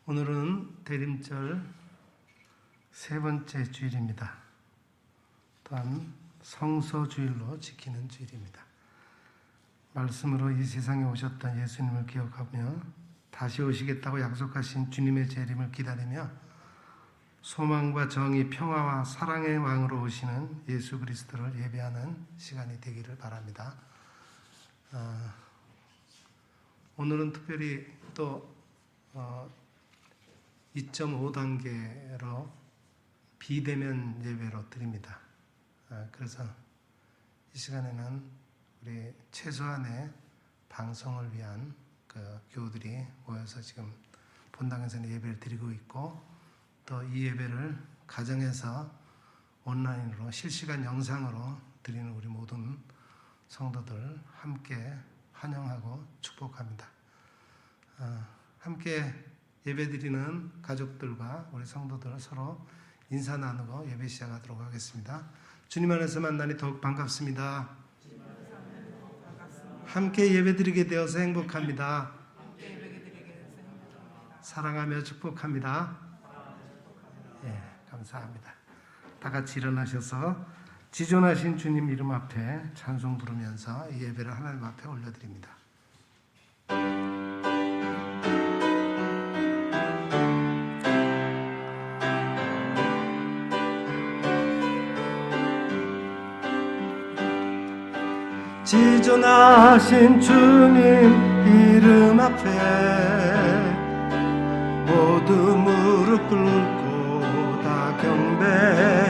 오늘은 대림절 세 번째 주일입니다. 또한 성서주일로 지키는 주일입니다. 말씀으로 이 세상에 오셨던 예수님을 기억하며 다시 오시겠다고 약속하신 주님의 재림을 기다리며 소망과 정의, 평화와 사랑의 왕으로 오시는 예수 그리스도를 예배하는 시간이 되기를 바랍니다. 오늘은 특별히 또 2.5단계로 비대면 예배로 드립니다. 그래서 이 시간에는 우리 최소한의 방송을 위한 그 교우들이 모여서 지금 본당에서는 예배를 드리고 있고, 또 이 예배를 가정에서 온라인으로 실시간 영상으로 드리는 우리 모든 성도들 함께 환영하고 축복합니다. 함께 예배드리는 가족들과 우리 성도들 서로 인사 나누고 예배 시작하도록 하겠습니다. 주님 안에서 만나니 더욱 반갑습니다. 함께 예배드리게 되어서 행복합니다. 사랑하며 축복합니다. 예, 감사합니다. 다 같이 일어나셔서 지존하신 주님 이름 앞에 찬송 부르면서 이 예배를 하나님 앞에 올려드립니다. 지존하신 주님 이름 앞에 모두 무릎 꿇고 다 경배해.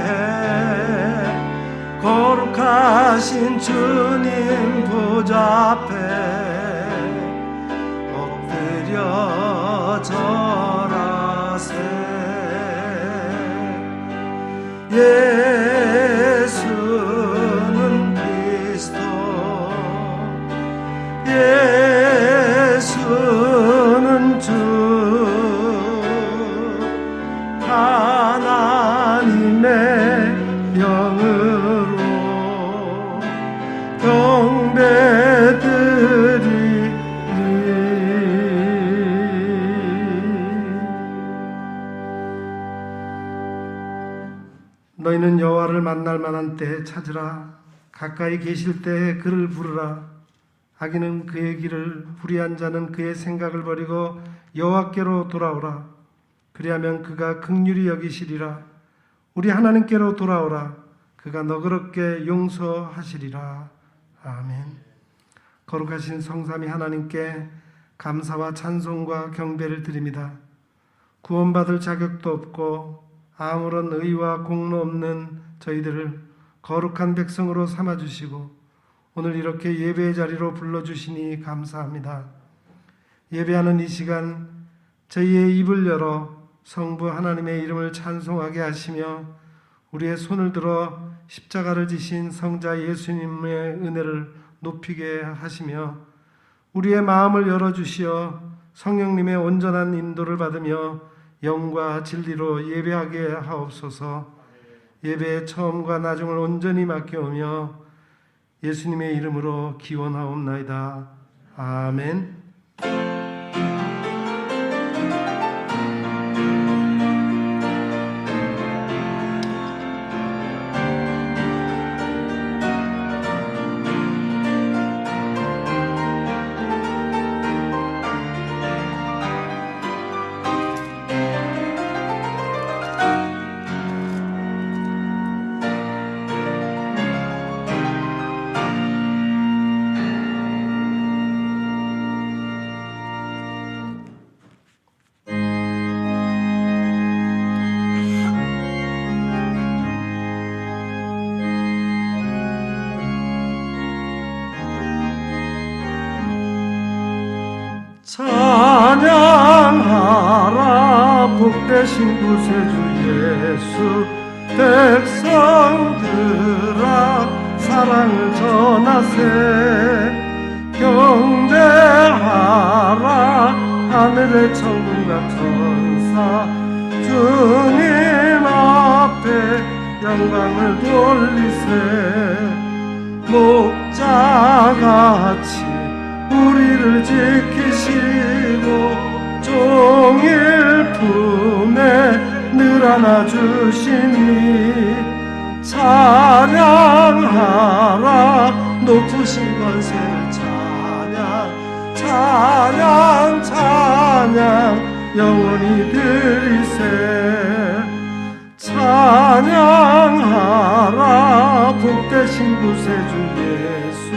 거룩하신 주님 보좌 앞에 엎드려 절하세. 예수는 그리스도, 예수는 주, 하나님의 영으로 경배드리리. 너희는 여호와를 만날 만한 때에 찾으라. 가까이 계실 때에 그를 부르라. 악인은 그의 길을, 불의한 자는 그의 생각을 버리고 여호와께로 돌아오라. 그리하면 그가 긍휼히 여기시리라. 우리 하나님께로 돌아오라. 그가 너그럽게 용서하시리라. 아멘. 거룩하신 성삼위 하나님께 감사와 찬송과 경배를 드립니다. 구원받을 자격도 없고 아무런 의와 공로 없는 저희들을 거룩한 백성으로 삼아주시고 오늘 이렇게 예배의 자리로 불러주시니 감사합니다. 예배하는 이 시간 저희의 입을 열어 성부 하나님의 이름을 찬송하게 하시며 우리의 손을 들어 십자가를 지신 성자 예수님의 은혜를 높이게 하시며 우리의 마음을 열어주시어 성령님의 온전한 인도를 받으며 영과 진리로 예배하게 하옵소서. 예배의 처음과 나중을 온전히 맡겨오며 예수님의 이름으로 기원하옵나이다. 아멘. 찬양하라 복되신 구세주 예수. 백성들아 사랑을 전하세. 경배하라 하늘의 천군과 천사. 주님 앞에 영광을 돌리세. 목자같이 우리를 지키시고 종일 안아주시니 찬양하라 높으신 권세를 찬양 찬양 찬양 영원히 드리세 찬양하라 복되신 구세주 예수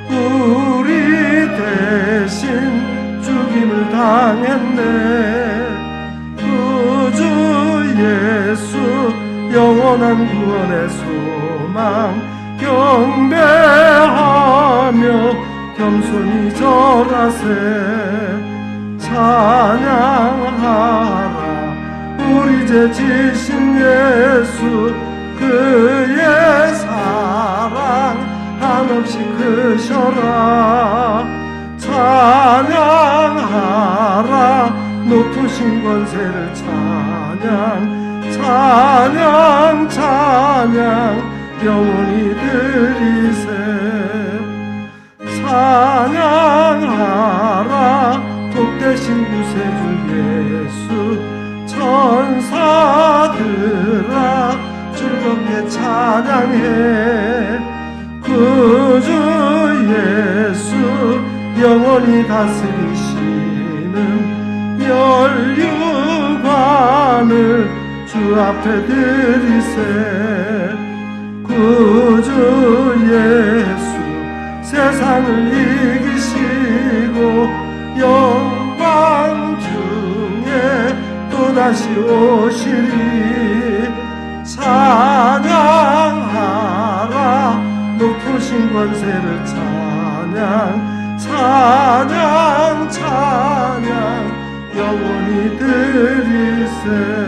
우리 대신 죽임을 당했네 구주 예수 영원한 구원의 소망 경배하며 겸손히 절하세 찬양하라 우리 죄 지신 예수 그의 사랑 한없이 크셔라 찬양하라 높으신 권세를 찬양 찬양 찬양 영원히 드리세 찬양하라 복되신 구세주 예수 천사들아 즐겁게 찬양해 구주 예수 영원히 다스리시는 멸류관을 주 앞에 드리세 구주 예수 세상을 이기시고 영광 중에 또다시 오시리 찬양하라 높으신 권세를 찬양 찬양 찬양 영원히 드리세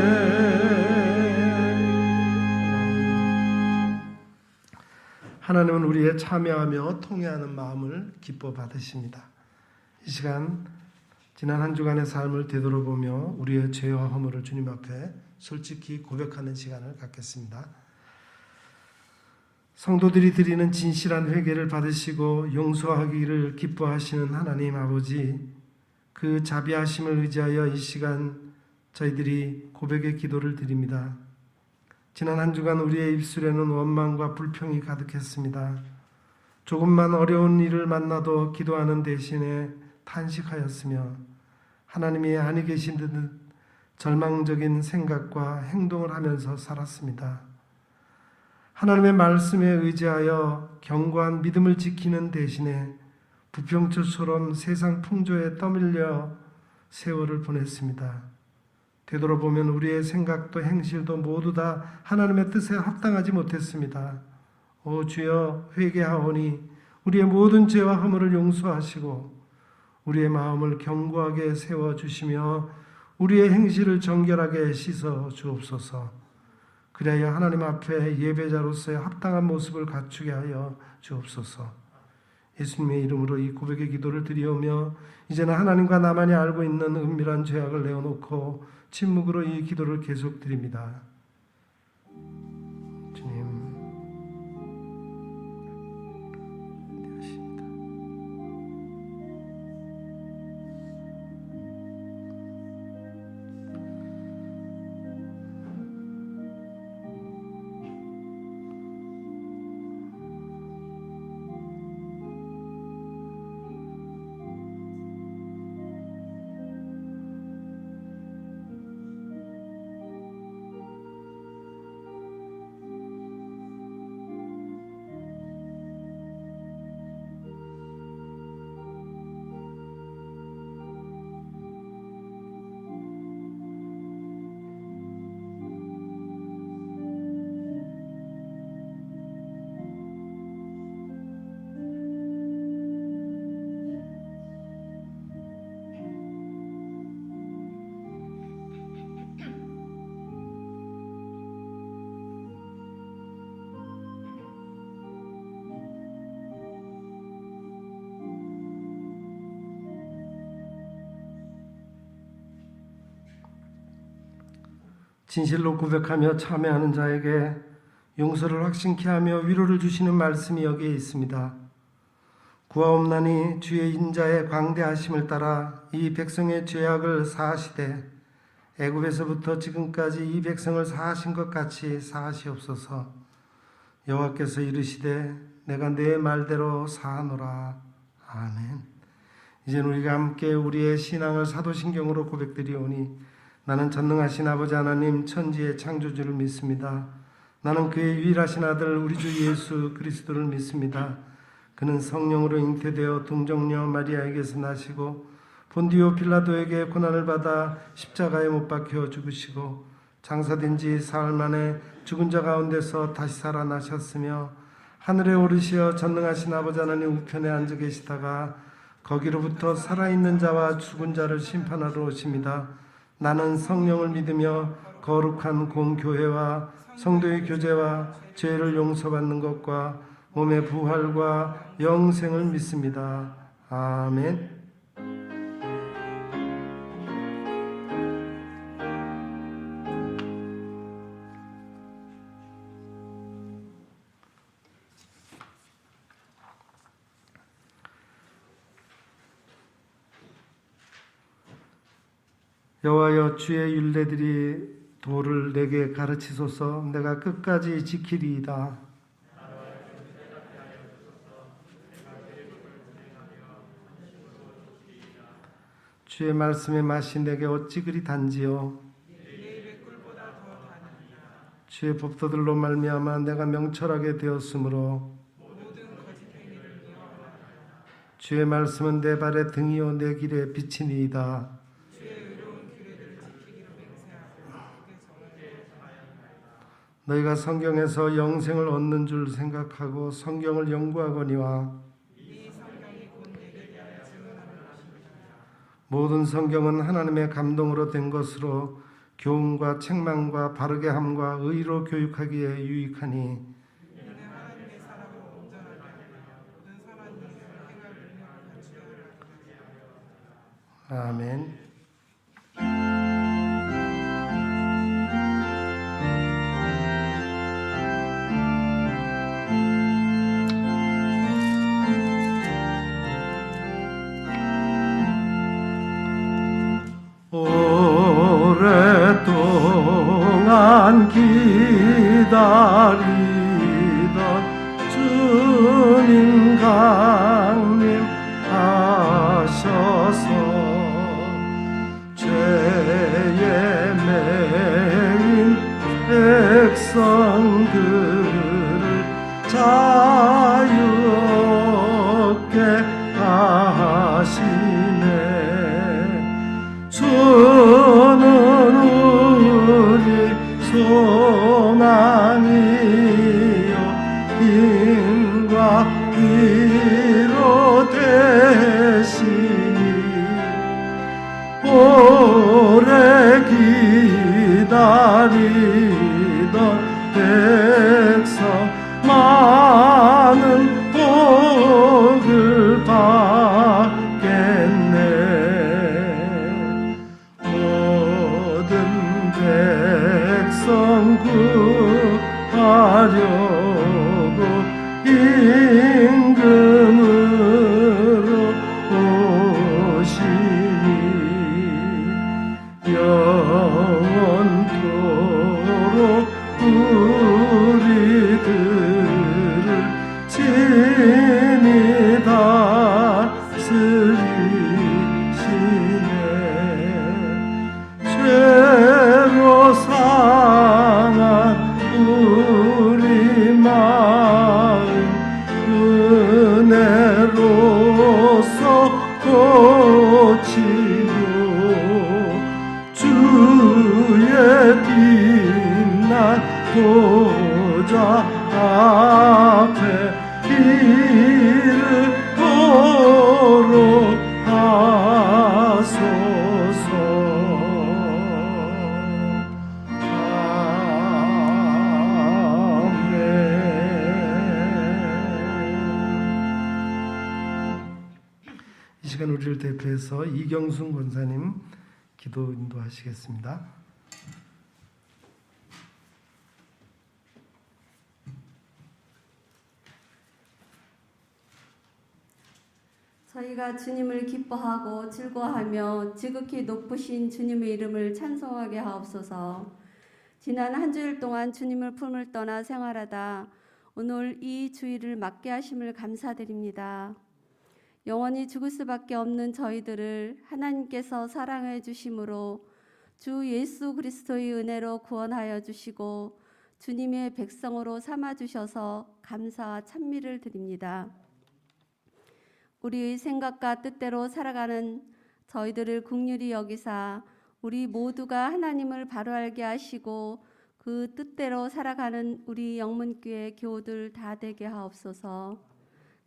하나님은 우리의 참여하며 통회하는 마음을 기뻐 받으십니다. 이 시간 지난 한 주간의 삶을 되돌아보며 우리의 죄와 허물을 주님 앞에 솔직히 고백하는 시간을 갖겠습니다. 성도들이 드리는 진실한 회개를 받으시고 용서하기를 기뻐하시는 하나님 아버지, 그 자비하심을 의지하여 이 시간 저희들이 고백의 기도를 드립니다. 지난 한 주간 우리의 입술에는 원망과 불평이 가득했습니다. 조금만 어려운 일을 만나도 기도하는 대신에 탄식하였으며 하나님이 아니 계신 듯 절망적인 생각과 행동을 하면서 살았습니다. 하나님의 말씀에 의지하여 견고한 믿음을 지키는 대신에 부평초처럼 세상 풍조에 떠밀려 세월을 보냈습니다. 되돌아보면 우리의 생각도 행실도 모두 다 하나님의 뜻에 합당하지 못했습니다. 오 주여, 회개하오니 우리의 모든 죄와 허물을 용서하시고 우리의 마음을 견고하게 세워주시며 우리의 행실을 정결하게 씻어 주옵소서. 그래야 하나님 앞에 예배자로서의 합당한 모습을 갖추게 하여 주옵소서. 예수님의 이름으로 이 고백의 기도를 드리오며 이제는 하나님과 나만이 알고 있는 은밀한 죄악을 내어놓고 침묵으로 이 기도를 계속 드립니다. 주님, 되었습니다. 진실로 고백하며 참회하는 자에게 용서를 확신케 하며 위로를 주시는 말씀이 여기에 있습니다. 구하옵나니 주의 인자의 광대하심을 따라 이 백성의 죄악을 사하시되 애굽에서부터 지금까지 이 백성을 사하신 것 같이 사하시옵소서. 여호와께서 이르시되 내가 내 말대로 사하노라. 아멘. 이제 우리가 함께 우리의 신앙을 사도신경으로 고백드리오니 나는 전능하신 아버지 하나님 천지의 창조주를 믿습니다. 나는 그의 유일하신 아들 우리 주 예수 그리스도를 믿습니다. 그는 성령으로 잉태되어 동정녀 마리아에게서 나시고 본디오 빌라도에게 고난을 받아 십자가에 못 박혀 죽으시고 장사된 지 사흘 만에 죽은 자 가운데서 다시 살아나셨으며 하늘에 오르시어 전능하신 아버지 하나님 우편에 앉아 계시다가 거기로부터 살아있는 자와 죽은 자를 심판하러 오십니다. 나는 성령을 믿으며 거룩한 공교회와 성도의 교제와 죄를 용서받는 것과 몸의 부활과 영생을 믿습니다. 아멘. 여호와여 주의 율례들이 도를 내게 가르치소서. 내가 끝까지 지키리이다. 주의 말씀의 맛이 내게 어찌 그리 단지요. 주의 법도들로 말미암아 내가 명철하게 되었으므로 주의 말씀은 내 발의 등이요 내 길의 빛이니이다. 너희가 성경에서 영생을 얻는 줄 생각하고 성경을 연구하거니와 모든 성경은 하나님의 감동으로 된 것으로 교훈과 책망과 바르게 함과 의로 교육하기에 유익하니 아멘. 오랫동안 기다리던 주님 강림하셔서 죄에 매인 백성들을 자유롭게 하시네. 주는 우리 소망이요 힘과 위로 되시니 오래 기다리던 백성 많은 복을 받겠네. 모든 백성 구하려고 임금으로 오시니 영원토록 우리들을 친히 다스리시네. 죄로 상한 우리 마음 은혜로서 고치고 주의 빛난 보좌 앞에 이르도록 하소서. 아멘. 이 시간 우리를 대표해서 이경순 권사님 기도 인도하시겠습니다. 저희가 주님을 기뻐하고 즐거워하며 지극히 높으신 주님의 이름을 찬송하게 하옵소서. 지난 한 주일 동안 주님을 품을 떠나 생활하다 오늘 이 주일을 맞게 하심을 감사드립니다. 영원히 죽을 수밖에 없는 저희들을 하나님께서 사랑해 주심으로 주 예수 그리스도의 은혜로 구원하여 주시고 주님의 백성으로 삼아 주셔서 감사와 찬미를 드립니다. 우리의 생각과 뜻대로 살아가는 저희들을 긍휼히 여기사 우리 모두가 하나님을 바로 알게 하시고 그 뜻대로 살아가는 우리 영문교회 교우들 다 되게 하옵소서.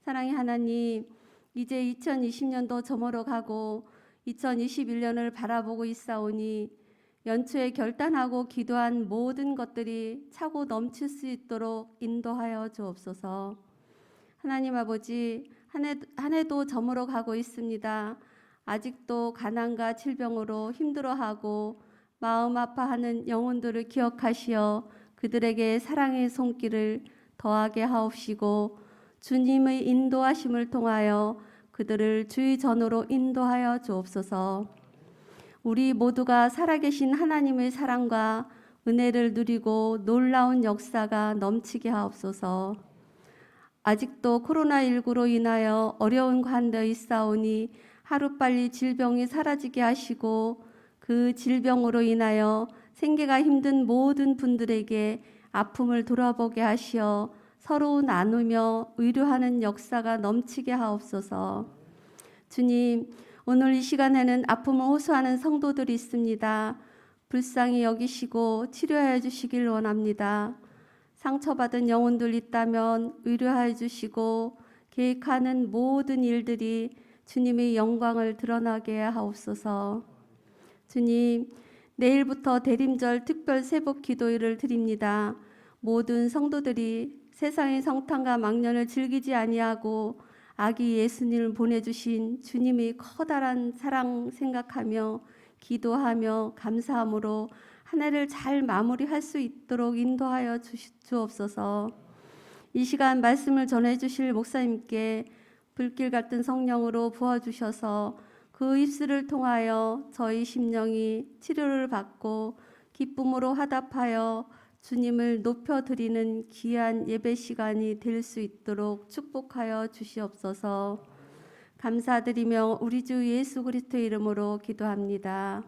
사랑의 하나님, 이제 2020년도 저물어 가고 2021년을 바라보고 있사오니 연초에 결단하고 기도한 모든 것들이 차고 넘칠 수 있도록 인도하여 주옵소서. 하나님 아버지, 한 해도 저물어 가고 있습니다. 아직도 가난과 질병으로 힘들어하고 마음 아파하는 영혼들을 기억하시어 그들에게 사랑의 손길을 더하게 하옵시고 주님의 인도하심을 통하여 그들을 주의 전으로 인도하여 주옵소서. 우리 모두가 살아계신 하나님의 사랑과 은혜를 누리고 놀라운 역사가 넘치게 하옵소서. 아직도 코로나19로 인하여 어려운 관대에 있사오니 하루빨리 질병이 사라지게 하시고 그 질병으로 인하여 생계가 힘든 모든 분들에게 아픔을 돌아보게 하시어 서로 나누며 위로하는 역사가 넘치게 하옵소서. 주님, 오늘 이 시간에는 아픔을 호소하는 성도들이 있습니다. 불쌍히 여기시고 치료해 주시길 원합니다. 상처받은 영혼들 있다면 위로해 주시고 계획하는 모든 일들이 주님의 영광을 드러나게 하옵소서. 주님, 내일부터 대림절 특별 세복 기도일을 드립니다. 모든 성도들이 세상의 성탄과 망년을 즐기지 아니하고 아기 예수님을 보내주신 주님의 커다란 사랑 생각하며 기도하며 감사함으로 한 해를 잘 마무리할 수 있도록 인도하여 주옵소서. 이 시간 말씀을 전해주실 목사님께 불길 같은 성령으로 부어주셔서 그 입술을 통하여 저희 심령이 치료를 받고 기쁨으로 화답하여 주님을 높여드리는 귀한 예배 시간이 될 수 있도록 축복하여 주시옵소서. 감사드리며 우리 주 예수 그리스도의 이름으로 기도합니다.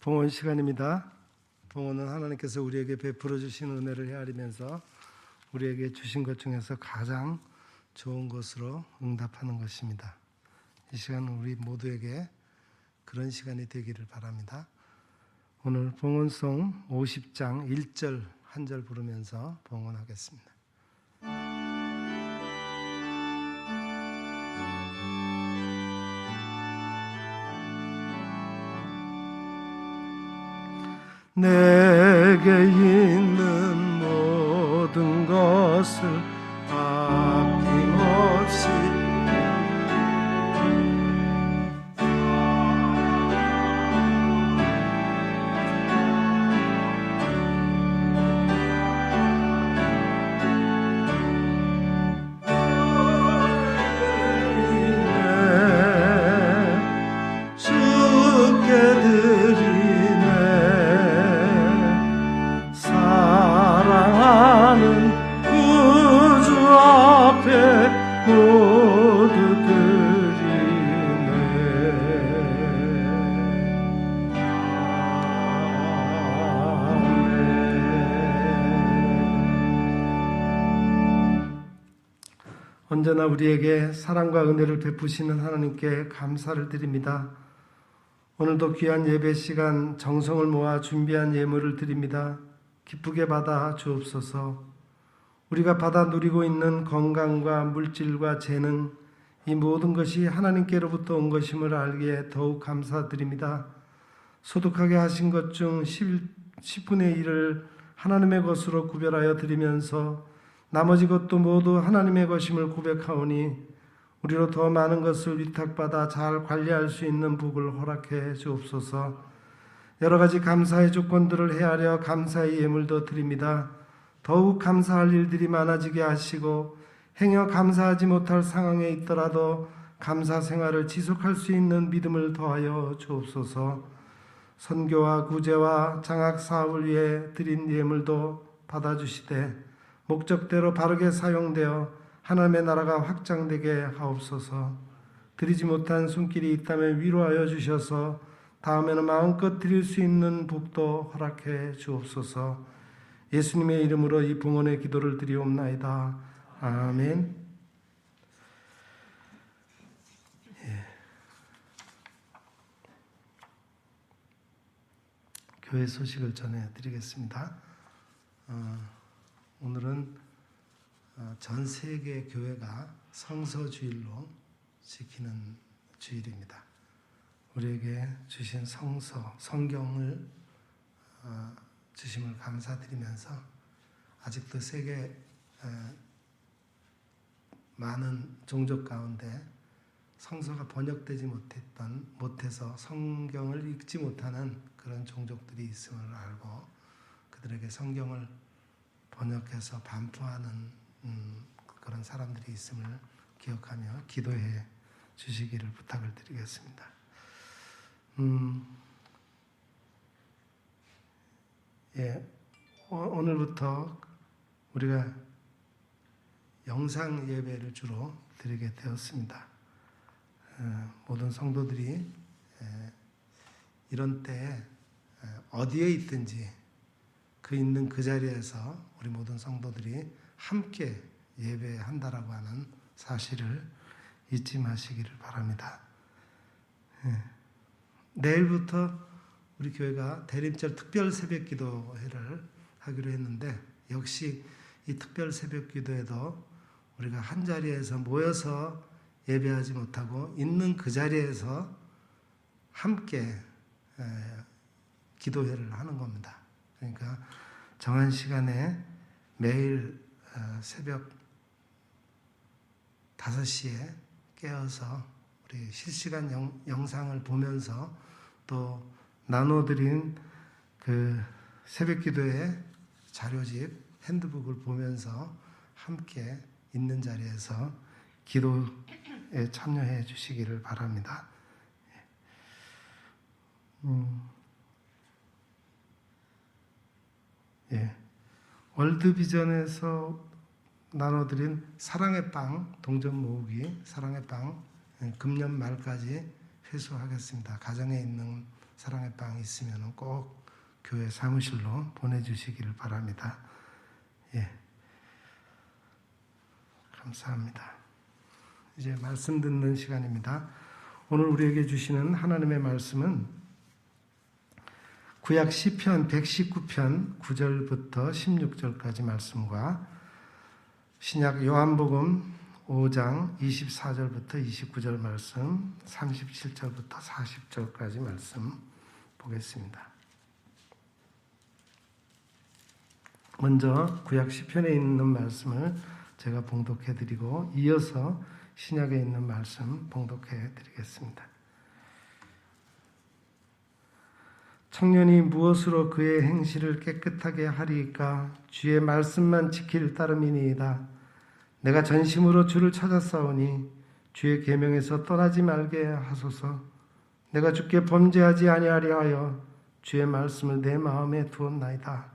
봉헌 시간입니다. 봉헌은 하나님께서 우리에게 베풀어 주신 은혜를 헤아리면서 우리에게 주신 것 중에서 가장 좋은 것으로 응답하는 것입니다. 이 시간은 우리 모두에게 그런 시간이 되기를 바랍니다. 오늘 봉헌송 50장 1절 한 절 부르면서 봉헌하겠습니다. 내게 있는 모든 것을 아낌없이 언제나 우리에게 사랑과 은혜를 베푸시는 하나님께 감사를 드립니다. 오늘도 귀한 예배 시간 정성을 모아 준비한 예물을 드립니다. 기쁘게 받아 주옵소서. 우리가 받아 누리고 있는 건강과 물질과 재능, 이 모든 것이 하나님께로부터 온 것임을 알기에 더욱 감사드립니다. 소득하게 하신 것 중 10분의 1을 하나님의 것으로 구별하여 드리면서 나머지 것도 모두 하나님의 것임을 고백하오니 우리로 더 많은 것을 위탁받아 잘 관리할 수 있는 복을 허락해 주옵소서. 여러 가지 감사의 조건들을 헤아려 감사의 예물도 드립니다. 더욱 감사할 일들이 많아지게 하시고 행여 감사하지 못할 상황에 있더라도 감사 생활을 지속할 수 있는 믿음을 더하여 주옵소서. 선교와 구제와 장학 사업을 위해 드린 예물도 받아주시되 목적대로 바르게 사용되어 하나님의 나라가 확장되게 하옵소서. 드리지 못한 손길이 있다면 위로하여 주셔서 다음에는 마음껏 드릴 수 있는 복도 허락해 주옵소서. 예수님의 이름으로 이 봉헌의 기도를 드리옵나이다. 아멘. 교회 소식을 전해드리겠습니다. 오늘은 전 세계 교회가 성서주일로 지키는 주일입니다. 우리에게 주신 성경을 주심을 감사드리면서 아직도 세계 많은 종족 가운데 성서가 번역되지 못해서 성경을 읽지 못하는 그런 종족들이 있음을 알고 그들에게 성경을 번역해서 반포하는 그런 사람들이 있음을 기억하며 기도해 주시기를 부탁을 드리겠습니다. 오늘부터 우리가 영상 예배를 주로 드리게 되었습니다. 모든 성도들이 이런 때에 어디에 있든지 그 있는 그 자리에서 우리 모든 성도들이 함께 예배한다라고 하는 사실을 잊지 마시기를 바랍니다. 내일부터 우리 교회가 대림절 특별 새벽 기도회를 하기로 했는데 역시 이 특별 새벽 기도회도 우리가 한 자리에서 모여서 예배하지 못하고 있는 그 자리에서 함께 기도회를 하는 겁니다. 그러니까 정한 시간에 매일 새벽 5시에 깨어서 우리 실시간 영상을 보면서 또 나눠드린 그 새벽 기도의 자료집 핸드북을 보면서 함께 있는 자리에서 기도에 참여해 주시기를 바랍니다. 월드비전에서 나눠드린 사랑의 빵 동전 모으기 사랑의 빵 금년 말까지 회수하겠습니다. 가정에 있는 사랑의 빵 있으면 꼭 교회 사무실로 보내주시기를 바랍니다. 감사합니다. 이제 말씀 듣는 시간입니다. 오늘 우리에게 주시는 하나님의 말씀은 구약 시편 119편 9절부터 16절까지 말씀과 신약 요한복음 5장 24절부터 29절 말씀, 37절부터 40절까지 말씀 보겠습니다. 먼저 구약 시편에 있는 말씀을 제가 봉독해 드리고 이어서 신약에 있는 말씀 봉독해 드리겠습니다. 청년이 무엇으로 그의 행실을 깨끗하게 하리이까? 주의 말씀만 지킬 따름이니이다. 내가 전심으로 주를 찾았사오니 주의 계명에서 떠나지 말게 하소서. 내가 주께 범죄하지 아니하려 하여 주의 말씀을 내 마음에 두었나이다.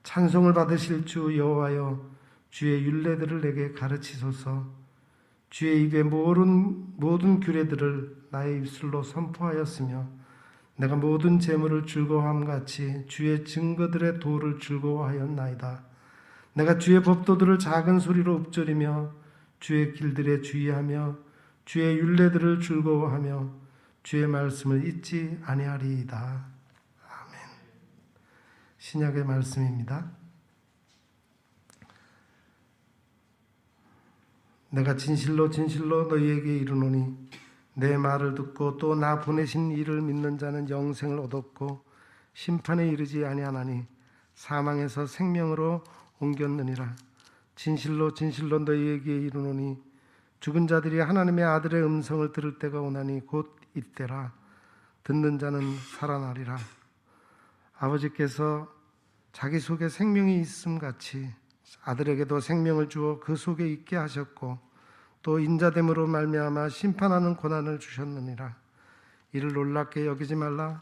찬송을 받으실 주 여호와여, 주의 율례들을 내게 가르치소서. 주의 입에 모든 규례들을 나의 입술로 선포하였으며 내가 모든 재물을 즐거워함같이 주의 증거들의 도를 즐거워하였나이다. 내가 주의 법도들을 작은 소리로 읊조리며 주의 길들에 주의하며 주의 율례들을 즐거워하며 주의 말씀을 잊지 아니하리이다. 아멘. 신약의 말씀입니다. 내가 진실로 진실로 너희에게 이르노니 내 말을 듣고 또 나 보내신 이를 믿는 자는 영생을 얻었고 심판에 이르지 아니하나니 사망에서 생명으로 옮겼느니라. 진실로 진실로 너희에게 이르노니 죽은 자들이 하나님의 아들의 음성을 들을 때가 오나니 곧 이때라. 듣는 자는 살아나리라. 아버지께서 자기 속에 생명이 있음 같이 아들에게도 생명을 주어 그 속에 있게 하셨고 또 인자됨으로 말미암아 심판하는 권한을 주셨느니라. 이를 놀랍게 여기지 말라.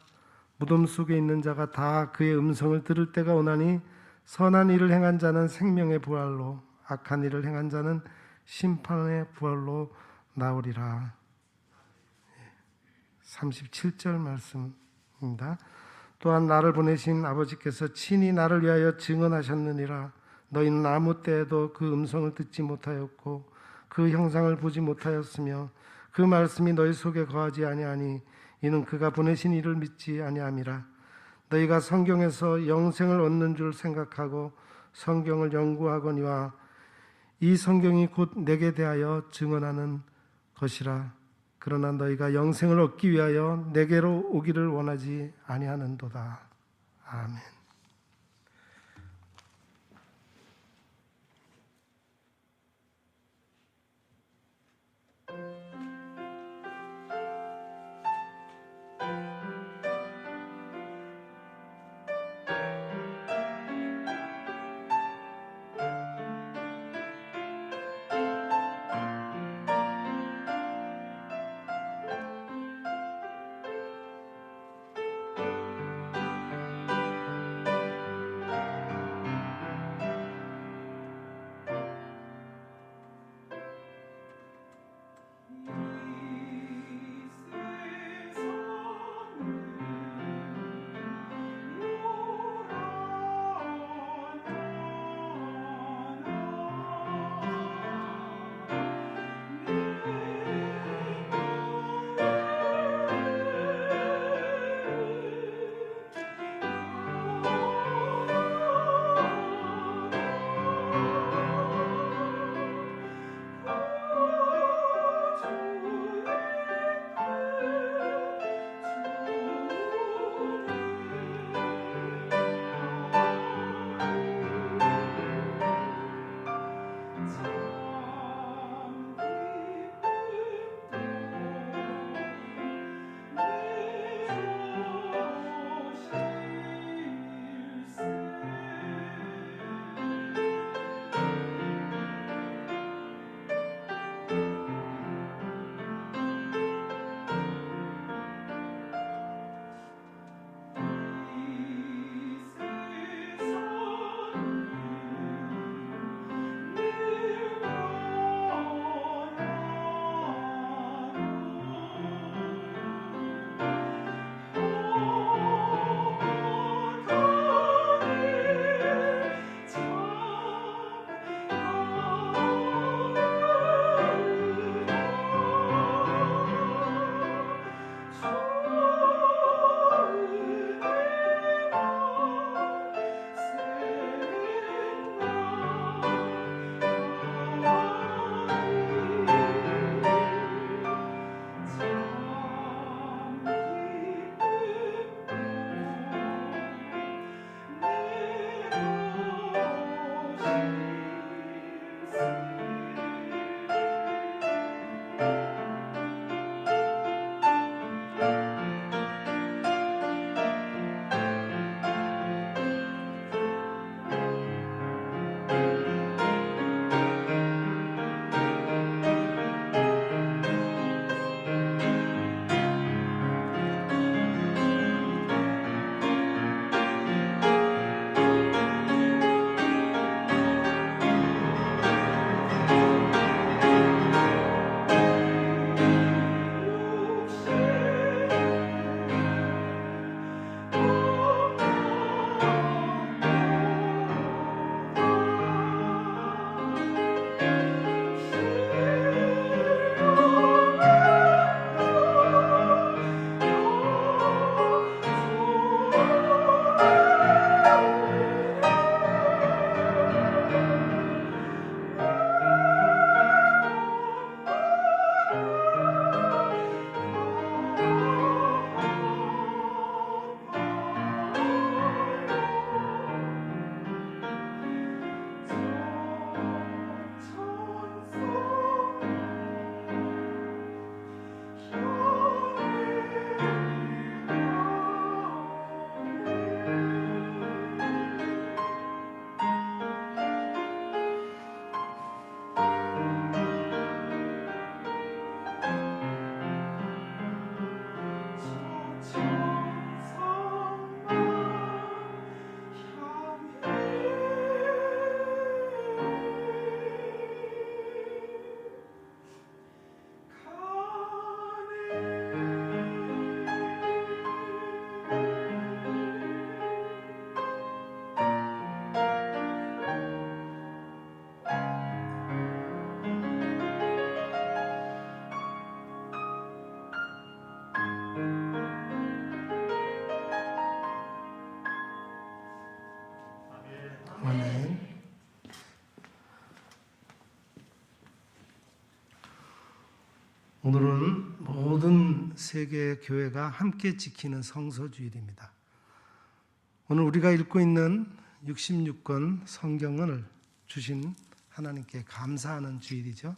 무덤 속에 있는 자가 다 그의 음성을 들을 때가 오나니 선한 일을 행한 자는 생명의 부활로 악한 일을 행한 자는 심판의 부활로 나오리라. 37절 말씀입니다. 또한 나를 보내신 아버지께서 친히 나를 위하여 증언하셨느니라. 너희는 아무 때에도 그 음성을 듣지 못하였고 그 형상을 보지 못하였으며 그 말씀이 너희 속에 거하지 아니하니 이는 그가 보내신 이를 믿지 아니함이라. 너희가 성경에서 영생을 얻는 줄 생각하고 성경을 연구하거니와 이 성경이 곧 내게 대하여 증언하는 것이라. 그러나 너희가 영생을 얻기 위하여 내게로 오기를 원하지 아니하는도다. 아멘. 오늘은 모든 세계 교회가 함께 지키는 성서주일입니다. 오늘 우리가 읽고 있는 66권 성경을 주신 하나님께 감사하는 주일이죠.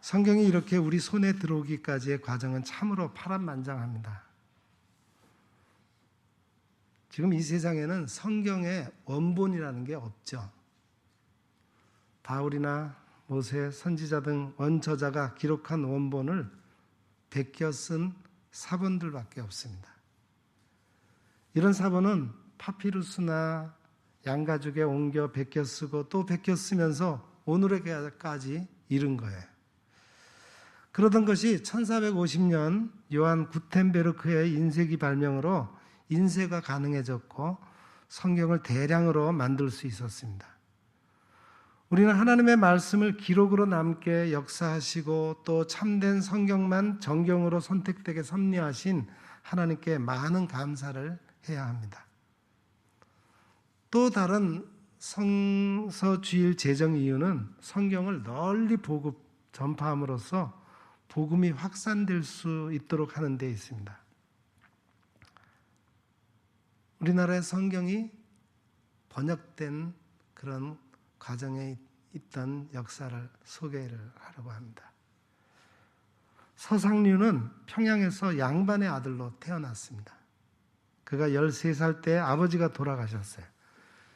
성경이 이렇게 우리 손에 들어오기까지의 과정은 참으로 파란만장합니다. 지금 이 세상에는 성경의 원본이라는 게 없죠. 바울이나 모세, 선지자 등 원저자가 기록한 원본을 베껴 쓴 사본들밖에 없습니다. 이런 사본은 파피루스나 양가죽에 옮겨 베껴 쓰고 또 베껴 쓰면서 오늘에까지 이른 거예요. 그러던 것이 1450년 요한 구텐베르크의 인쇄기 발명으로 인쇄가 가능해졌고 성경을 대량으로 만들 수 있었습니다. 우리는 하나님의 말씀을 기록으로 남게 역사하시고 또 참된 성경만 정경으로 선택되게 섭리하신 하나님께 많은 감사를 해야 합니다. 또 다른 성서주일 제정 이유는 성경을 널리 전파함으로써 복음이 확산될 수 있도록 하는 데 있습니다. 우리나라의 성경이 번역된 그런 과정에 있던 역사를 소개를 하려고 합니다. 서상류는 평양에서 양반의 아들로 태어났습니다. 그가 13살 때 아버지가 돌아가셨어요.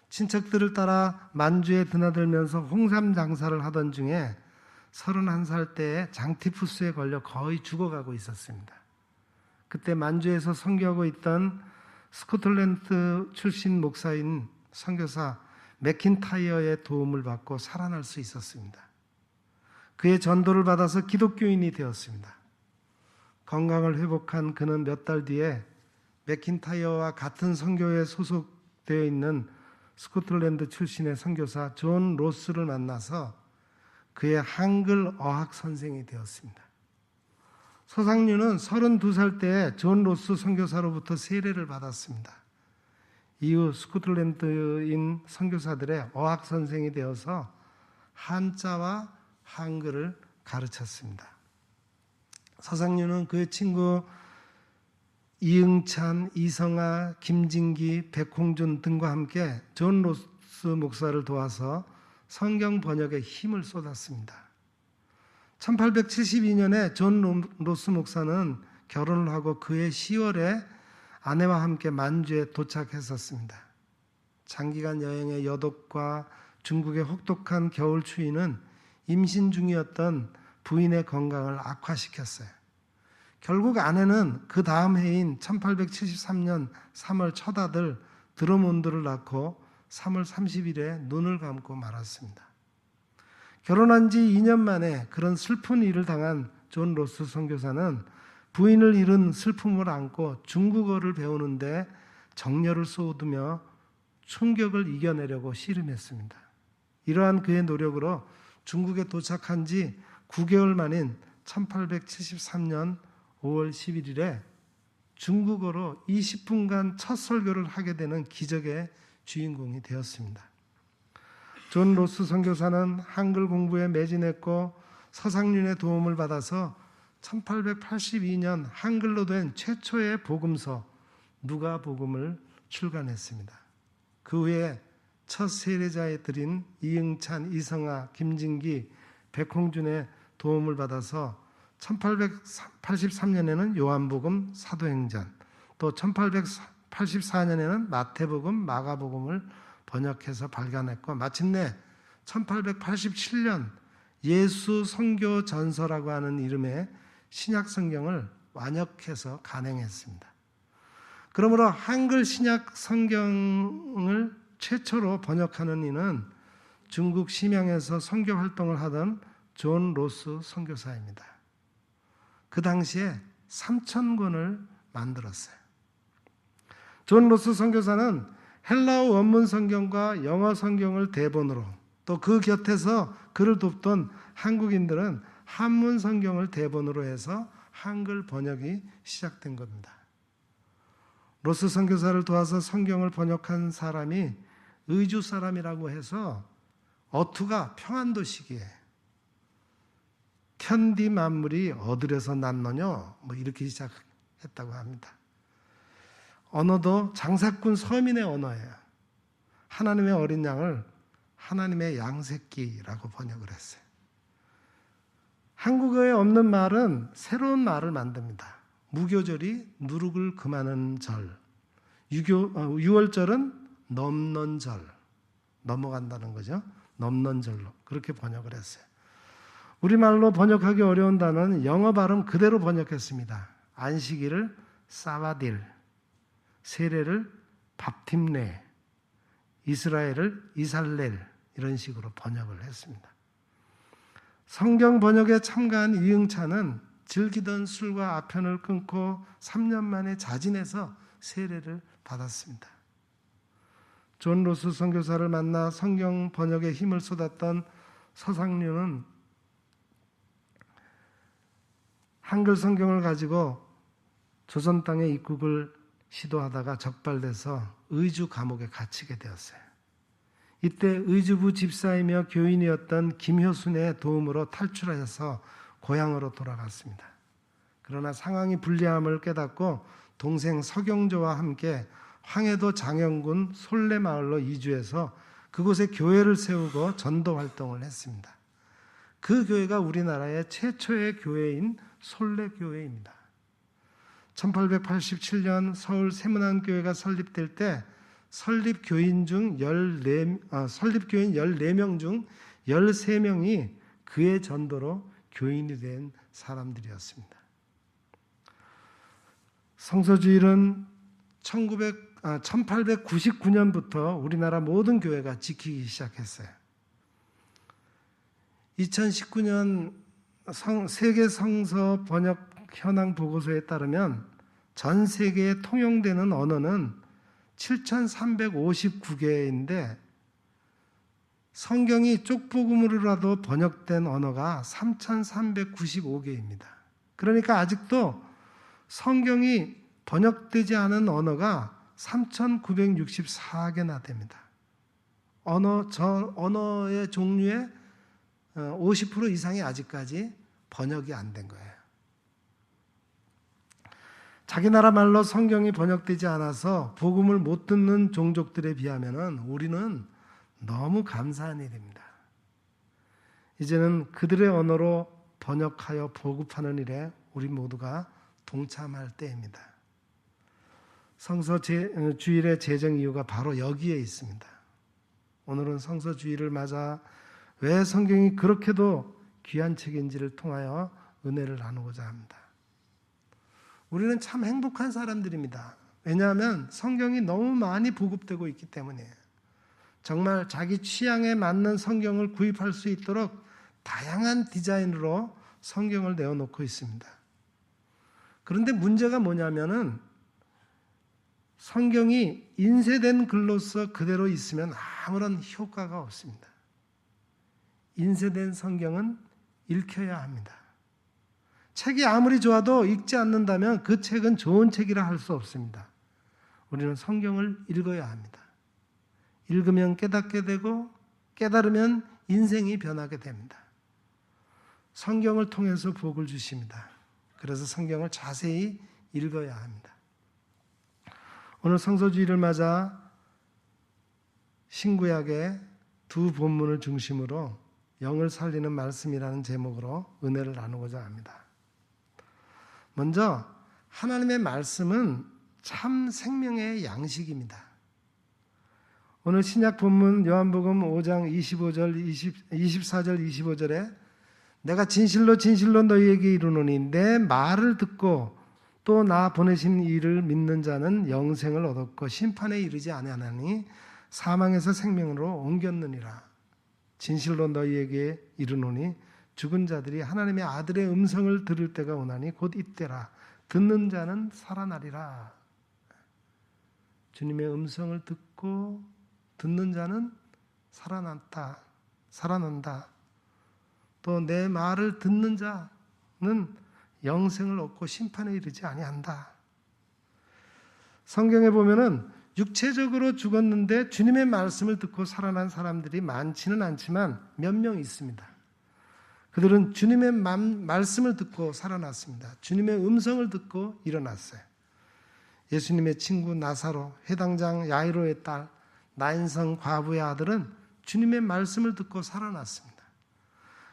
친척들을 따라 만주에 드나들면서 홍삼 장사를 하던 중에 31살 때에 장티푸스에 걸려 거의 죽어가고 있었습니다. 그때 만주에서 선교하고 있던 스코틀랜드 출신 목사인 선교사 맥킨타이어의 도움을 받고 살아날 수 있었습니다. 그의 전도를 받아서 기독교인이 되었습니다. 건강을 회복한 그는 몇 달 뒤에 맥킨타이어와 같은 선교에 소속되어 있는 스코틀랜드 출신의 선교사 존 로스를 만나서 그의 한글 어학 선생이 되었습니다. 서상류는 32살 때에 존 로스 선교사로부터 세례를 받았습니다. 이후 스코틀랜드인 선교사들의 어학 선생이 되어서 한자와 한글을 가르쳤습니다. 서상류는 그의 친구 이응찬, 이성아, 김진기, 백홍준 등과 함께 존 로스 목사를 도와서 성경 번역에 힘을 쏟았습니다. 1872년에 존 로스 목사는 결혼을 하고 그해 10월에 아내와 함께 만주에 도착했었습니다. 장기간 여행의 여독과 중국의 혹독한 겨울 추위는 임신 중이었던 부인의 건강을 악화시켰어요. 결국 아내는 그 다음 해인 1873년 3월 첫 아들 드로몬드를 낳고 3월 30일에 눈을 감고 말았습니다. 결혼한 지 2년 만에 그런 슬픈 일을 당한 존 로스 선교사는 부인을 잃은 슬픔을 안고 중국어를 배우는데 정열을 쏟으며 충격을 이겨내려고 씨름했습니다. 이러한 그의 노력으로 중국에 도착한 지 9개월 만인 1873년 5월 11일에 중국어로 20분간 첫 설교를 하게 되는 기적의 주인공이 되었습니다. 존 로스 선교사는 한글 공부에 매진했고 서상륜의 도움을 받아서 1882년 한글로 된 최초의 복음서 누가복음을 출간했습니다. 그 후에 첫 세례자들인 이응찬, 이성아, 김진기, 백홍준의 도움을 받아서 1883년에는 요한복음, 사도행전, 또 1884년에는 마태복음, 마가복음을 번역해서 발간했고 마침내 1887년 예수 선교 전서라고 하는 이름의 신약 성경을 완역해서 간행했습니다. 그러므로 한글 신약 성경을 최초로 번역하는 이는 중국 심양에서 선교 활동을 하던 존 로스 선교사입니다. 그 당시에 3,000권을 만들었어요. 존 로스 선교사는 헬라어 원문 성경과 영어 성경을 대본으로 또 그 곁에서 그를 돕던 한국인들은 한문 성경을 대본으로 해서 한글 번역이 시작된 겁니다. 로스 선교사를 도와서 성경을 번역한 사람이 의주 사람이라고 해서 어투가 평안도 시기에 편디 만물이 어디에서 났느냐 뭐 이렇게 시작했다고 합니다. 언어도 장사꾼 서민의 언어예요. 하나님의 어린 양을 하나님의 양새끼라고 번역을 했어요. 한국어에 없는 말은 새로운 말을 만듭니다. 무교절이 누룩을 금하는 절, 유월절은 넘는 절, 넘어간다는 거죠. 넘는 절로 그렇게 번역을 했어요. 우리말로 번역하기 어려운 단어는 영어 발음 그대로 번역했습니다. 안식일을 사바딜, 세례를 밥팀네, 이스라엘을 이살렐 이런 식으로 번역을 했습니다. 성경 번역에 참가한 이응찬은 즐기던 술과 아편을 끊고 3년 만에 자진해서 세례를 받았습니다. 존 로스 선교사를 만나 성경 번역에 힘을 쏟았던 서상류는 한글 성경을 가지고 조선 땅에 입국을 시도하다가 적발돼서 의주 감옥에 갇히게 되었어요. 이때 의주부 집사이며 교인이었던 김효순의 도움으로 탈출하여서 고향으로 돌아갔습니다. 그러나 상황이 불리함을 깨닫고 동생 서경조와 함께 황해도 장영군 솔레마을로 이주해서 그곳에 교회를 세우고 전도 활동을 했습니다. 그 교회가 우리나라의 최초의 교회인 솔레교회입니다. 1887년 서울 세문안교회가 설립될 때 설립교인 14명 중 13명이 그의 전도로 교인이 된 사람들이었습니다. 성서주일은 1899년부터 우리나라 모든 교회가 지키기 시작했어요. 2019년 세계 성서 번역 현황 보고서에 따르면 전 세계에 통용되는 언어는 7,359개인데 성경이 쪽복음으로라도 번역된 언어가 3,395개입니다. 그러니까 아직도 성경이 번역되지 않은 언어가 3,964개나 됩니다. 언어의 종류의 50% 이상이 아직까지 번역이 안 된 거예요. 자기 나라 말로 성경이 번역되지 않아서 복음을 못 듣는 종족들에 비하면 우리는 너무 감사한 일입니다. 이제는 그들의 언어로 번역하여 보급하는 일에 우리 모두가 동참할 때입니다. 성서주일의 제정 이유가 바로 여기에 있습니다. 오늘은 성서주일을 맞아 왜 성경이 그렇게도 귀한 책인지를 통하여 은혜를 나누고자 합니다. 우리는 참 행복한 사람들입니다. 왜냐하면 성경이 너무 많이 보급되고 있기 때문이에요. 정말 자기 취향에 맞는 성경을 구입할 수 있도록 다양한 디자인으로 성경을 내어놓고 있습니다. 그런데 문제가 뭐냐면은 성경이 인쇄된 글로서 그대로 있으면 아무런 효과가 없습니다. 인쇄된 성경은 읽혀야 합니다. 책이 아무리 좋아도 읽지 않는다면 그 책은 좋은 책이라 할 수 없습니다. 우리는 성경을 읽어야 합니다. 읽으면 깨닫게 되고 깨달으면 인생이 변하게 됩니다. 성경을 통해서 복을 주십니다. 그래서 성경을 자세히 읽어야 합니다. 오늘 성서주일을 맞아 신구약의 두 본문을 중심으로 영을 살리는 말씀이라는 제목으로 은혜를 나누고자 합니다. 먼저 하나님의 말씀은 참 생명의 양식입니다. 오늘 신약 본문 요한복음 5장 24절 25절에 내가 진실로 진실로 너희에게 이르노니 내 말을 듣고 또 나 보내신 이를 믿는 자는 영생을 얻었고 심판에 이르지 아니하나니 사망에서 생명으로 옮겼느니라. 진실로 너희에게 이르노니 죽은 자들이 하나님의 아들의 음성을 들을 때가 오나니 곧 이때라. 듣는 자는 살아나리라. 주님의 음성을 듣고 듣는 자는 살아난다. 또 내 말을 듣는 자는 영생을 얻고 심판에 이르지 아니한다. 성경에 보면은 육체적으로 죽었는데 주님의 말씀을 듣고 살아난 사람들이 많지는 않지만 몇 명 있습니다. 그들은 주님의 말씀을 듣고 살아났습니다. 주님의 음성을 듣고 일어났어요. 예수님의 친구 나사로, 해당장 야이로의 딸, 나인성 과부의 아들은 주님의 말씀을 듣고 살아났습니다.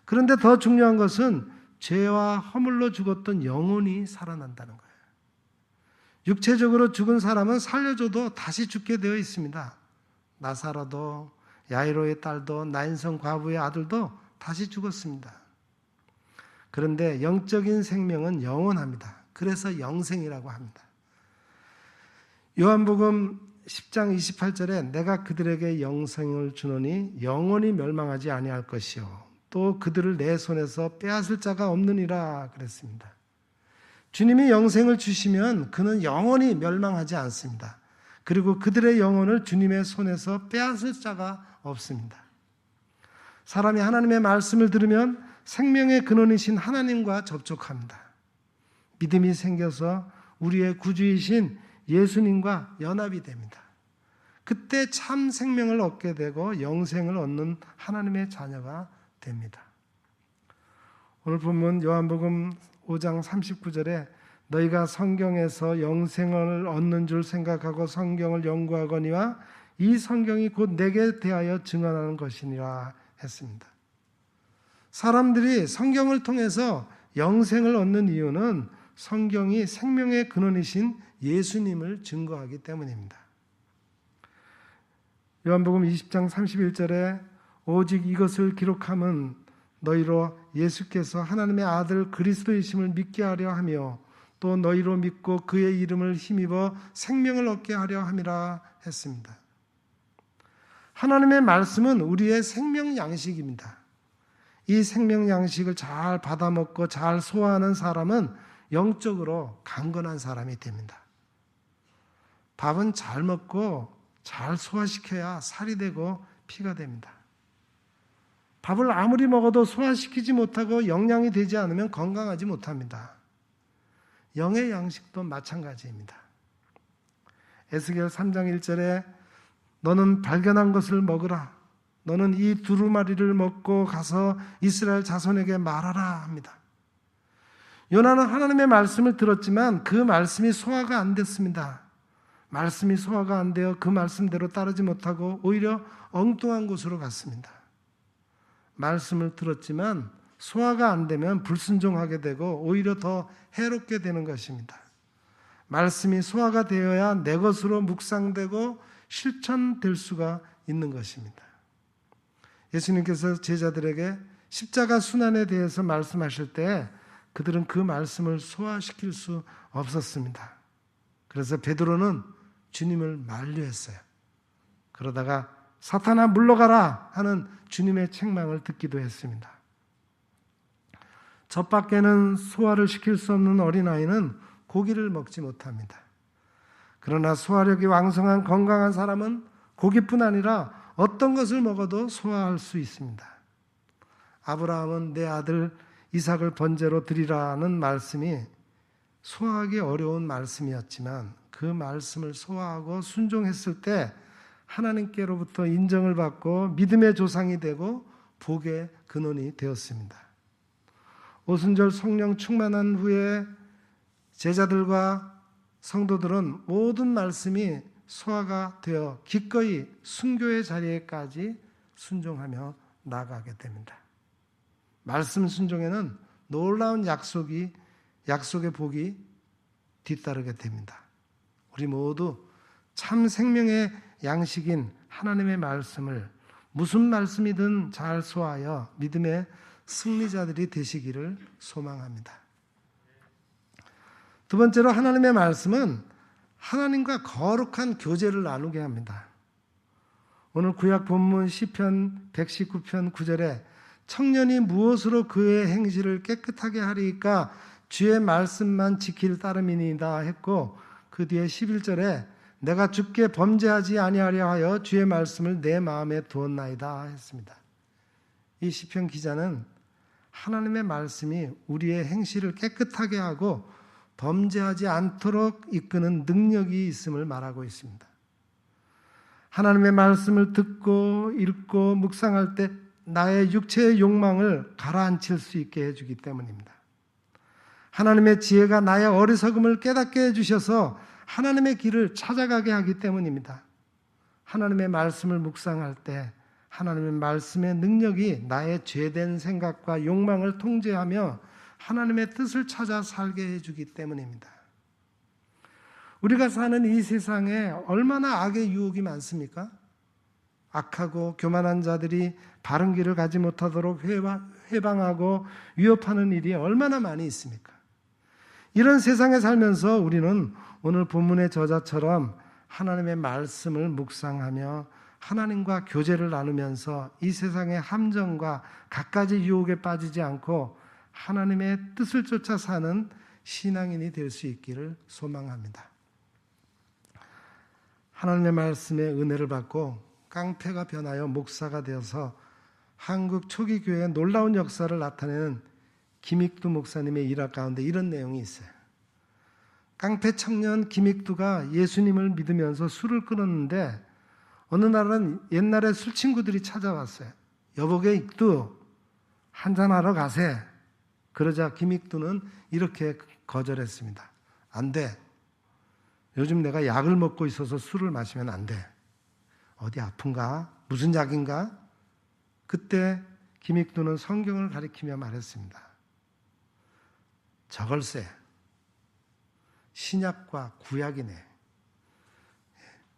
그런데 더 중요한 것은 죄와 허물로 죽었던 영혼이 살아난다는 거예요. 육체적으로 죽은 사람은 살려줘도 다시 죽게 되어 있습니다. 나사로도, 야이로의 딸도, 나인성 과부의 아들도 다시 죽었습니다. 그런데 영적인 생명은 영원합니다. 그래서 영생이라고 합니다. 요한복음 10장 28절에 내가 그들에게 영생을 주노니 영원히 멸망하지 아니할 것이요 또 그들을 내 손에서 빼앗을 자가 없느니라 그랬습니다. 주님이 영생을 주시면 그는 영원히 멸망하지 않습니다. 그리고 그들의 영혼을 주님의 손에서 빼앗을 자가 없습니다. 사람이 하나님의 말씀을 들으면 생명의 근원이신 하나님과 접촉합니다. 믿음이 생겨서 우리의 구주이신 예수님과 연합이 됩니다. 그때 참 생명을 얻게 되고 영생을 얻는 하나님의 자녀가 됩니다. 오늘 본문 요한복음 5장 39절에 너희가 성경에서 영생을 얻는 줄 생각하고 성경을 연구하거니와 이 성경이 곧 내게 대하여 증언하는 것이니라 했습니다. 사람들이 성경을 통해서 영생을 얻는 이유는 성경이 생명의 근원이신 예수님을 증거하기 때문입니다. 요한복음 20장 31절에 오직 이것을 기록함은 너희로 예수께서 하나님의 아들 그리스도이심을 믿게 하려 하며 또 너희로 믿고 그의 이름을 힘입어 생명을 얻게 하려 함이라 했습니다. 하나님의 말씀은 우리의 생명 양식입니다. 이 생명 양식을 잘 받아먹고 잘 소화하는 사람은 영적으로 강건한 사람이 됩니다. 밥은 잘 먹고 잘 소화시켜야 살이 되고 피가 됩니다. 밥을 아무리 먹어도 소화시키지 못하고 영양이 되지 않으면 건강하지 못합니다. 영의 양식도 마찬가지입니다. 에스겔 3장 1절에 너는 발견한 것을 먹으라. 너는 이 두루마리를 먹고 가서 이스라엘 자손에게 말하라 합니다. 요나는 하나님의 말씀을 들었지만 그 말씀이 소화가 안 됐습니다. 말씀이 소화가 안 되어 그 말씀대로 따르지 못하고 오히려 엉뚱한 곳으로 갔습니다. 말씀을 들었지만 소화가 안 되면 불순종하게 되고 오히려 더 해롭게 되는 것입니다. 말씀이 소화가 되어야 내 것으로 묵상되고 실천될 수가 있는 것입니다. 예수님께서 제자들에게 십자가 순환에 대해서 말씀하실 때 그들은 그 말씀을 소화시킬 수 없었습니다. 그래서 베드로는 주님을 만류했어요. 그러다가 사탄아 물러가라 하는 주님의 책망을 듣기도 했습니다. 젖밖에는 소화를 시킬 수 없는 어린아이는 고기를 먹지 못합니다. 그러나 소화력이 왕성한 건강한 사람은 고기뿐 아니라 어떤 것을 먹어도 소화할 수 있습니다. 아브라함은 내 아들 이삭을 번제로 드리라는 말씀이 소화하기 어려운 말씀이었지만 그 말씀을 소화하고 순종했을 때 하나님께로부터 인정을 받고 믿음의 조상이 되고 복의 근원이 되었습니다. 오순절 성령 충만한 후에 제자들과 성도들은 모든 말씀이 소화가 되어 기꺼이 순교의 자리에까지 순종하며 나아가게 됩니다. 말씀 순종에는 놀라운 약속의 복이 뒤따르게 됩니다. 우리 모두 참 생명의 양식인 하나님의 말씀을 무슨 말씀이든 잘 소화하여 믿음의 승리자들이 되시기를 소망합니다. 두 번째로 하나님의 말씀은 하나님과 거룩한 교제를 나누게 합니다. 오늘 구약 본문 시편 119편 9절에 청년이 무엇으로 그의 행실을 깨끗하게 하리이까 주의 말씀만 지킬 따름이니이다 했고 그 뒤에 11절에 내가 주께 범죄하지 아니하려 하여 주의 말씀을 내 마음에 두었나이다 했습니다. 이 시편 기자는 하나님의 말씀이 우리의 행실을 깨끗하게 하고 범죄하지 않도록 이끄는 능력이 있음을 말하고 있습니다. 하나님의 말씀을 듣고 읽고 묵상할 때 나의 육체의 욕망을 가라앉힐 수 있게 해주기 때문입니다. 하나님의 지혜가 나의 어리석음을 깨닫게 해주셔서 하나님의 길을 찾아가게 하기 때문입니다. 하나님의 말씀을 묵상할 때 하나님의 말씀의 능력이 나의 죄된 생각과 욕망을 통제하며 하나님의 뜻을 찾아 살게 해주기 때문입니다. 우리가 사는 이 세상에 얼마나 악의 유혹이 많습니까? 악하고 교만한 자들이 바른 길을 가지 못하도록 회방하고 위협하는 일이 얼마나 많이 있습니까? 이런 세상에 살면서 우리는 오늘 본문의 저자처럼 하나님의 말씀을 묵상하며 하나님과 교제를 나누면서 이 세상의 함정과 갖가지 유혹에 빠지지 않고 하나님의 뜻을 쫓아 사는 신앙인이 될 수 있기를 소망합니다. 하나님의 말씀의 은혜를 받고 깡패가 변하여 목사가 되어서 한국 초기 교회의 놀라운 역사를 나타내는 김익두 목사님의 일화 가운데 이런 내용이 있어요. 깡패 청년 김익두가 예수님을 믿으면서 술을 끊었는데 어느 날은 옛날에 술 친구들이 찾아왔어요. 여보게 익두 한잔하러 가세. 그러자 김익두는 이렇게 거절했습니다. 안 돼. 요즘 내가 약을 먹고 있어서 술을 마시면 안 돼. 어디 아픈가? 무슨 약인가? 그때 김익두는 성경을 가리키며 말했습니다. 저걸세. 신약과 구약이네.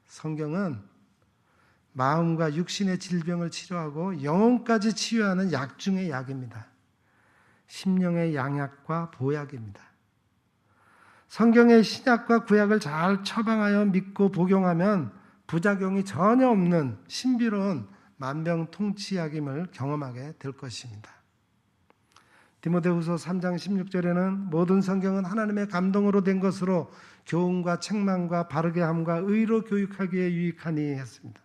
성경은 마음과 육신의 질병을 치료하고 영혼까지 치유하는 약 중의 약입니다. 심령의 양약과 보약입니다. 성경의 신약과 구약을 잘 처방하여 믿고 복용하면 부작용이 전혀 없는 신비로운 만병통치약임을 경험하게 될 것입니다. 디모데후서 3장 16절에는 모든 성경은 하나님의 감동으로 된 것으로 교훈과 책망과 바르게 함과 의로 교육하기에 유익하니 했습니다.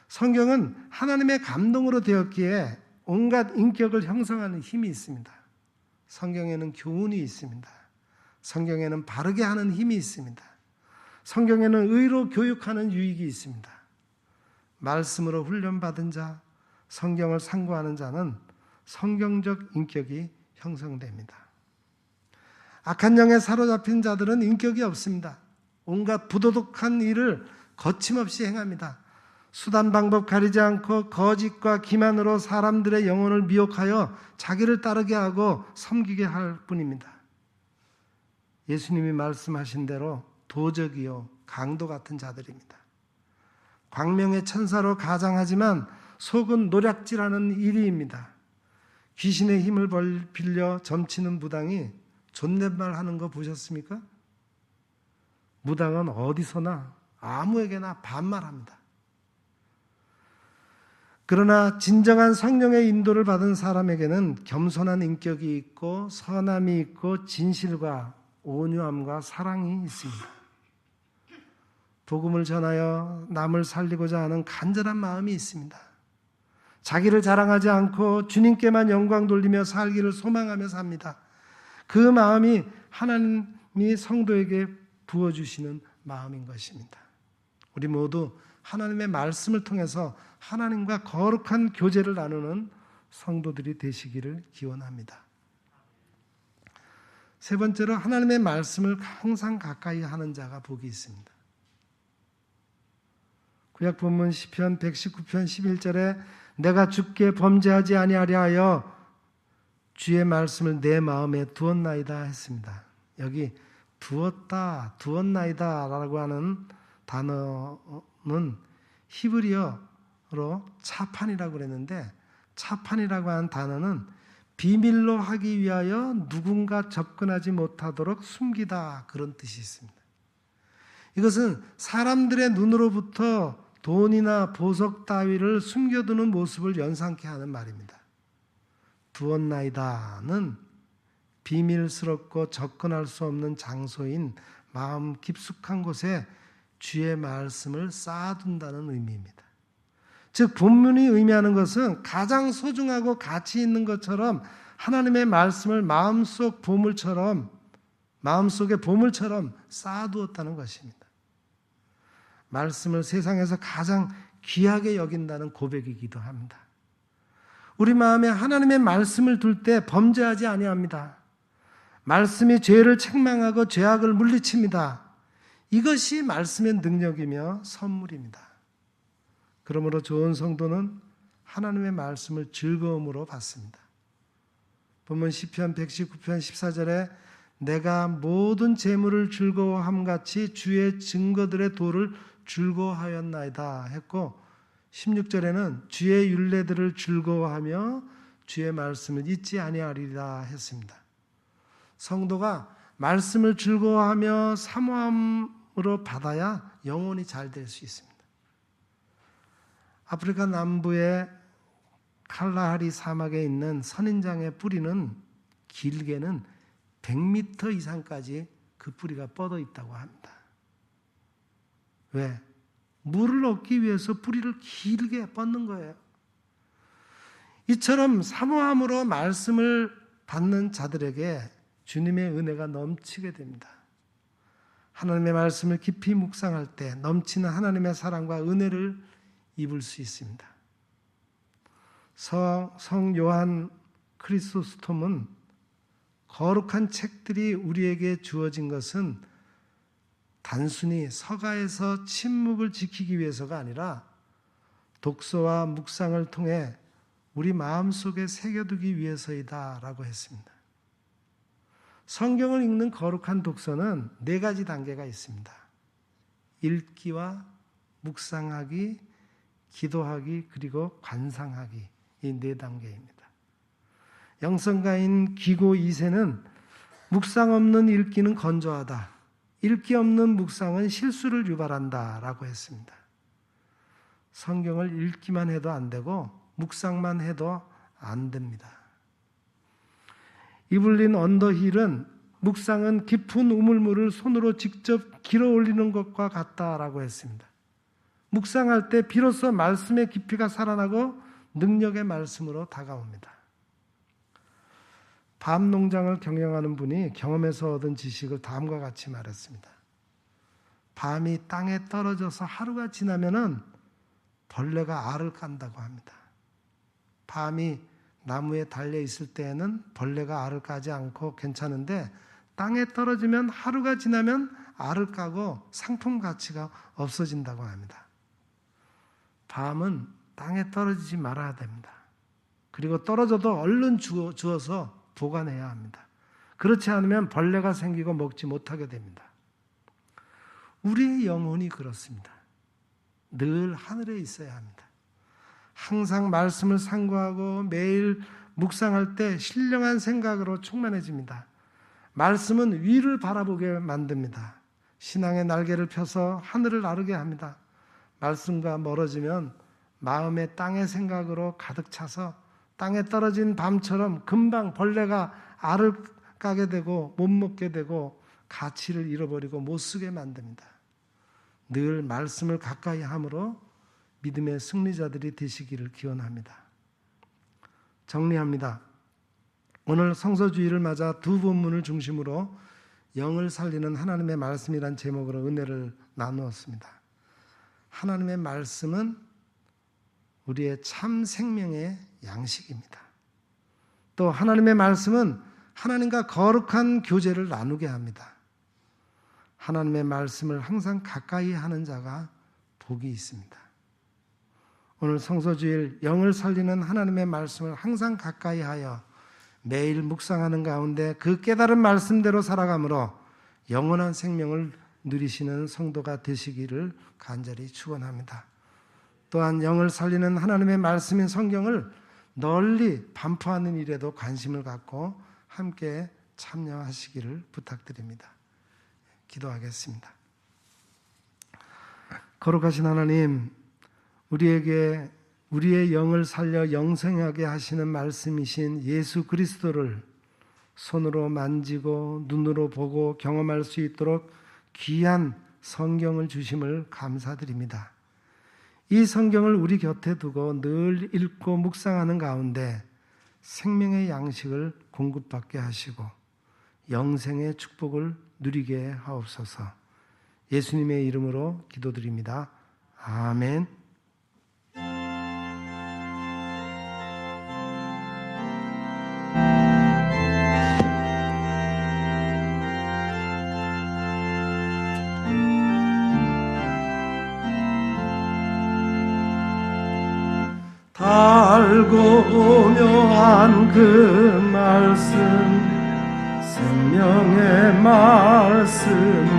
성경은 하나님의 감동으로 되었기에 온갖 인격을 형성하는 힘이 있습니다. 성경에는 교훈이 있습니다. 성경에는 바르게 하는 힘이 있습니다. 성경에는 의로 교육하는 유익이 있습니다. 말씀으로 훈련받은 자, 성경을 상고하는 자는 성경적 인격이 형성됩니다. 악한 영에 사로잡힌 자들은 인격이 없습니다. 온갖 부도덕한 일을 거침없이 행합니다. 수단 방법 가리지 않고 거짓과 기만으로 사람들의 영혼을 미혹하여 자기를 따르게 하고 섬기게 할 뿐입니다. 예수님이 말씀하신 대로 도적이요 강도 같은 자들입니다. 광명의 천사로 가장하지만 속은 노략질하는 이리입니다. 귀신의 힘을 빌려 점치는 무당이 존댓말 하는 거 보셨습니까? 무당은 어디서나 아무에게나 반말합니다. 그러나 진정한 성령의 인도를 받은 사람에게는 겸손한 인격이 있고 선함이 있고 진실과 온유함과 사랑이 있습니다. 복음을 전하여 남을 살리고자 하는 간절한 마음이 있습니다. 자기를 자랑하지 않고 주님께만 영광 돌리며 살기를 소망하며 삽니다. 그 마음이 하나님이 성도에게 부어주시는 마음인 것입니다. 우리 모두 하나님의 말씀을 통해서 하나님과 거룩한 교제를 나누는 성도들이 되시기를 기원합니다. 세 번째로 하나님의 말씀을 항상 가까이 하는 자가 복이 있습니다. 구약 본문 시편 119편 11절에 내가 주께 범죄하지 아니하려 하여 주의 말씀을 내 마음에 두었나이다 했습니다. 여기 두었나이다 라고 하는 단어는 히브리어로 차판이라고 그랬는데 차판이라고 하는 단어는 비밀로 하기 위하여 누군가 접근하지 못하도록 숨기다 그런 뜻이 있습니다. 이것은 사람들의 눈으로부터 돈이나 보석 따위를 숨겨두는 모습을 연상케 하는 말입니다. 두었나이다는 비밀스럽고 접근할 수 없는 장소인 마음 깊숙한 곳에 주의 말씀을 쌓아둔다는 의미입니다. 즉 본문이 의미하는 것은 가장 소중하고 가치 있는 것처럼 하나님의 말씀을 마음속의 보물처럼 쌓아두었다는 것입니다. 말씀을 세상에서 가장 귀하게 여긴다는 고백이기도 합니다. 우리 마음에 하나님의 말씀을 둘 때 범죄하지 아니합니다. 말씀이 죄를 책망하고 죄악을 물리칩니다. 이것이 말씀의 능력이며 선물입니다. 그러므로 좋은 성도는 하나님의 말씀을 즐거움으로 받습니다. 본문 시편 119편 14절에 내가 모든 재물을 즐거워함 같이 주의 증거들의 도를 즐거워하였나이다 했고 16절에는 주의 율례들을 즐거워하며 주의 말씀을 잊지 아니하리라 했습니다. 성도가 말씀을 즐거워하며 사모함으로 받아야 영혼이 잘 될 수 있습니다. 아프리카 남부의 칼라하리 사막에 있는 선인장의 뿌리는 길게는 100m 이상까지 그 뿌리가 뻗어 있다고 합니다. 왜? 물을 얻기 위해서 뿌리를 길게 뻗는 거예요. 이처럼 사모함으로 말씀을 받는 자들에게 주님의 은혜가 넘치게 됩니다. 하나님의 말씀을 깊이 묵상할 때 넘치는 하나님의 사랑과 은혜를 입을 수 있습니다. 성 요한 크리소스톰은 거룩한 책들이 우리에게 주어진 것은 단순히 서가에서 침묵을 지키기 위해서가 아니라 독서와 묵상을 통해 우리 마음속에 새겨두기 위해서이다 라고 했습니다. 성경을 읽는 거룩한 독서는 4가지 단계가 있습니다. 읽기와 묵상하기, 기도하기, 그리고 관상하기, 이 4단계입니다. 영성가인 기고 2세는 묵상 없는 읽기는 건조하다. 읽기 없는 묵상은 실수를 유발한다 라고 했습니다. 성경을 읽기만 해도 안 되고 묵상만 해도 안 됩니다. 이블린 언더힐은 묵상은 깊은 우물물을 손으로 직접 길어 올리는 것과 같다라고 했습니다. 묵상할 때 비로소 말씀의 깊이가 살아나고 능력의 말씀으로 다가옵니다. 밤 농장을 경영하는 분이 경험에서 얻은 지식을 다음과 같이 말했습니다. 밤이 땅에 떨어져서 하루가 지나면은 벌레가 알을 깐다고 합니다. 밤이 나무에 달려 있을 때에는 벌레가 알을 까지 않고 괜찮은데 땅에 떨어지면 하루가 지나면 알을 까고 상품 가치가 없어진다고 합니다. 밤은 땅에 떨어지지 말아야 됩니다. 그리고 떨어져도 얼른 주워서 보관해야 합니다. 그렇지 않으면 벌레가 생기고 먹지 못하게 됩니다. 우리의 영혼이 그렇습니다. 늘 하늘에 있어야 합니다. 항상 말씀을 상고하고 매일 묵상할 때 신령한 생각으로 충만해집니다. 말씀은 위를 바라보게 만듭니다. 신앙의 날개를 펴서 하늘을 나르게 합니다. 말씀과 멀어지면 마음의 땅의 생각으로 가득 차서 땅에 떨어진 밤처럼 금방 벌레가 알을 까게 되고 못 먹게 되고 가치를 잃어버리고 못 쓰게 만듭니다. 늘 말씀을 가까이 함으로 믿음의 승리자들이 되시기를 기원합니다. 정리합니다. 오늘 성서주의를 맞아 2 본문을 중심으로 영을 살리는 하나님의 말씀이란 제목으로 은혜를 나누었습니다. 하나님의 말씀은 우리의 참 생명의 양식입니다. 또 하나님의 말씀은 하나님과 거룩한 교제를 나누게 합니다. 하나님의 말씀을 항상 가까이 하는 자가 복이 있습니다. 오늘 성서주일 영을 살리는 하나님의 말씀을 항상 가까이 하여 매일 묵상하는 가운데 그 깨달은 말씀대로 살아감으로 영원한 생명을 누리시는 성도가 되시기를 간절히 축원합니다. 또한 영을 살리는 하나님의 말씀인 성경을 널리 반포하는 일에도 관심을 갖고 함께 참여하시기를 부탁드립니다. 기도하겠습니다. 거룩하신 하나님, 우리에게 우리의 영을 살려 영생하게 하시는 말씀이신 예수 그리스도를 손으로 만지고 눈으로 보고 경험할 수 있도록 귀한 성경을 주심을 감사드립니다. 이 성경을 우리 곁에 두고 늘 읽고 묵상하는 가운데 생명의 양식을 공급받게 하시고 영생의 축복을 누리게 하옵소서. 예수님의 이름으로 기도드립니다. 아멘. 알고 묘한 그 말씀 생명의 말씀을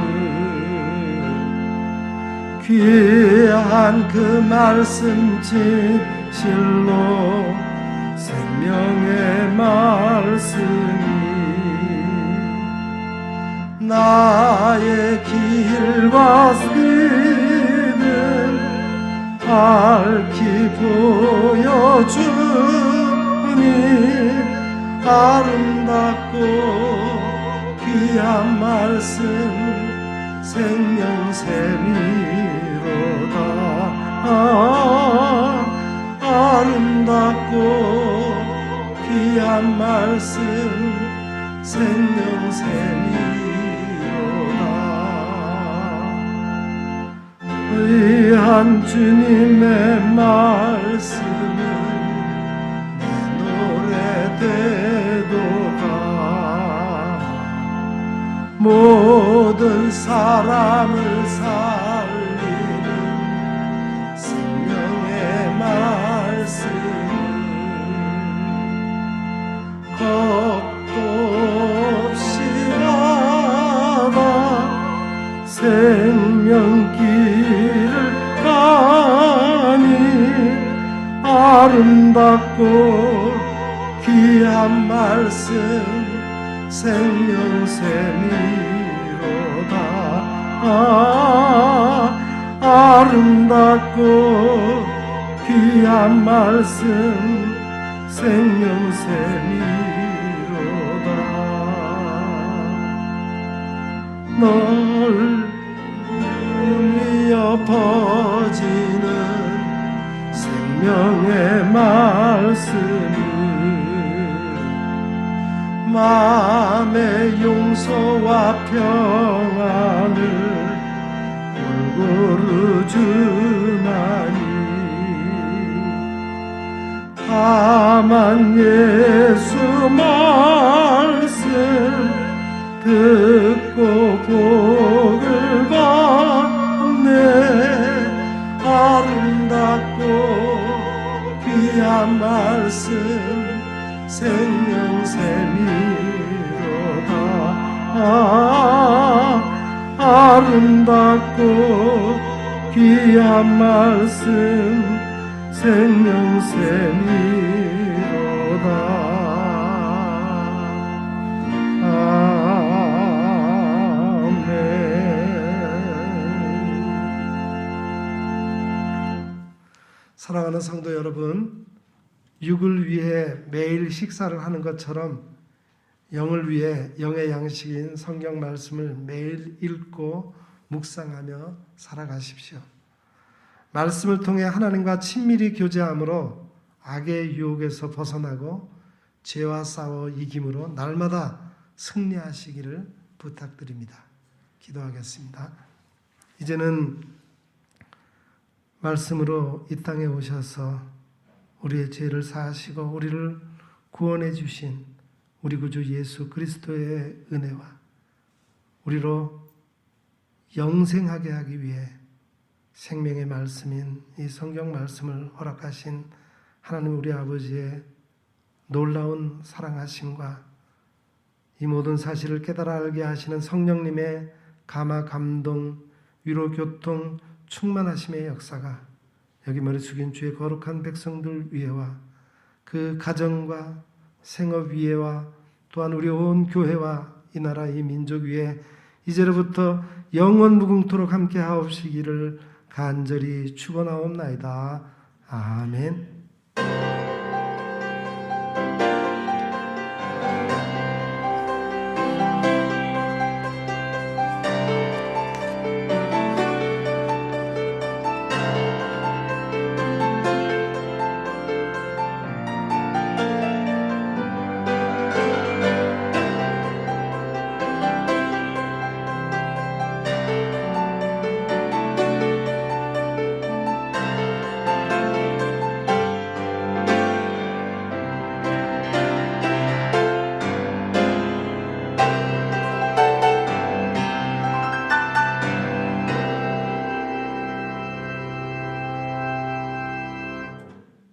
귀한 그 말씀 진실로 생명의 말씀이 나의 길과 믿음 밝히 보여주니 아름답고 귀한 말씀 생명샘이로다. 아름답고 귀한 말씀 생명샘이로다. 의한 주님의 말씀은 내 노래 되도다. 모든 사람을 살리는 생명의 말씀은 겁도 없이 받아 생명길을 가니 아름답고 귀한 말씀 생명샘이로다. 아름답고 귀한 말씀 생명샘이로다. 널리어 퍼지는 생명의 말씀을 마음의 용서와 평안을 골고루 주나니 다만 예수 말씀 듣고 복을 받네. 아름답고 귀한 말씀 생명샘이로다. 아름답고 귀한 말씀 생명샘이로다. 아멘. 사랑하는 성도 여러분, 육을 위해 매일 식사를 하는 것처럼 영을 위해 영의 양식인 성경 말씀을 매일 읽고 묵상하며 살아가십시오. 말씀을 통해 하나님과 친밀히 교제함으로 악의 유혹에서 벗어나고 죄와 싸워 이김으로 날마다 승리하시기를 부탁드립니다. 기도하겠습니다. 이제는 말씀으로 이 땅에 오셔서 우리의 죄를 사하시고 우리를 구원해 주신 우리 구주 예수 그리스도의 은혜와 우리로 영생하게 하기 위해 생명의 말씀인 이 성경 말씀을 허락하신 하나님 우리 아버지의 놀라운 사랑하심과 이 모든 사실을 깨달아 알게 하시는 성령님의 감화, 감동, 위로, 교통, 충만하심의 역사가 여기 머리 숙인 주의 거룩한 백성들 위에와 그 가정과 생업 위에와 또한 우리 온 교회와 이 나라 이 민족 위에 이제로부터 영원 무궁토록 함께 하옵시기를 간절히 축원하옵나이다. 아멘.